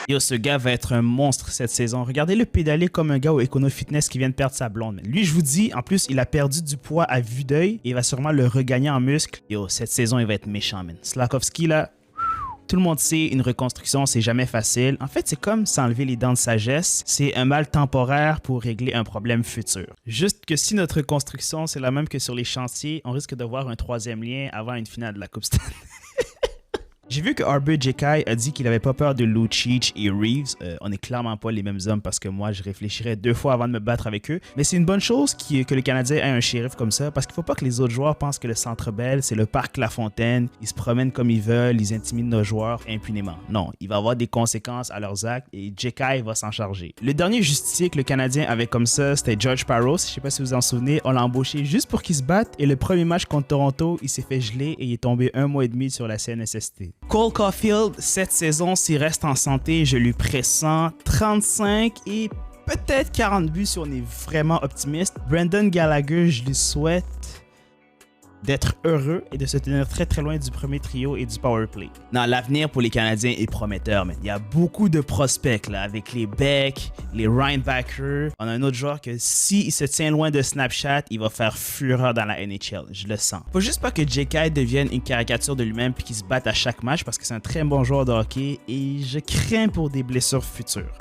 Yo, ce gars va être un monstre cette saison. Regardez-le pédaler comme un gars au Econo Fitness qui vient de perdre sa blonde. Lui, je vous dis, en plus, il a perdu du poids à vue d'œil et il va sûrement le regagner en muscle. Yo, cette saison, il va être méchant, man. Slafkovsky, là, tout le monde sait, une reconstruction, c'est jamais facile. En fait, c'est comme s'enlever les dents de sagesse. C'est un mal temporaire pour régler un problème futur. Juste que si notre reconstruction, c'est la même que sur les chantiers, on risque de voir un troisième lien avant une finale de la Coupe Stanley. J'ai vu que RBJK a dit qu'il avait pas peur de Lucic et Reeves. On est clairement pas les mêmes hommes parce que moi, je réfléchirais 2 fois avant de me battre avec eux. Mais c'est une bonne chose que le Canadien ait un shérif comme ça parce qu'il faut pas que les autres joueurs pensent que le Centre Bell, c'est le parc La Fontaine. Ils se promènent comme ils veulent, ils intimident nos joueurs impunément. Non, il va y avoir des conséquences à leurs actes et JK va s'en charger. Le dernier justicier que le Canadien avait comme ça, c'était George Parros. Je sais pas si vous vous en souvenez, on l'a embauché juste pour qu'il se batte et le premier match contre Toronto, il s'est fait geler et il est tombé 1 mois et demi sur la CNSST. Cole Caulfield, cette saison, s'il reste en santé, je lui pressens 35 et peut-être 40 buts si on est vraiment optimiste. Brendan Gallagher, je lui souhaite d'être heureux et de se tenir très très loin du premier trio et du power play. Non, l'avenir pour les Canadiens est prometteur, mais il y a beaucoup de prospects là, avec les Beck, les Reinbacker. On a un autre joueur que s'il se tient loin de Snapchat, il va faire fureur dans la NHL, je le sens. Faut juste pas que JK devienne une caricature de lui-même puis qu'il se batte à chaque match parce que c'est un très bon joueur de hockey et je crains pour des blessures futures.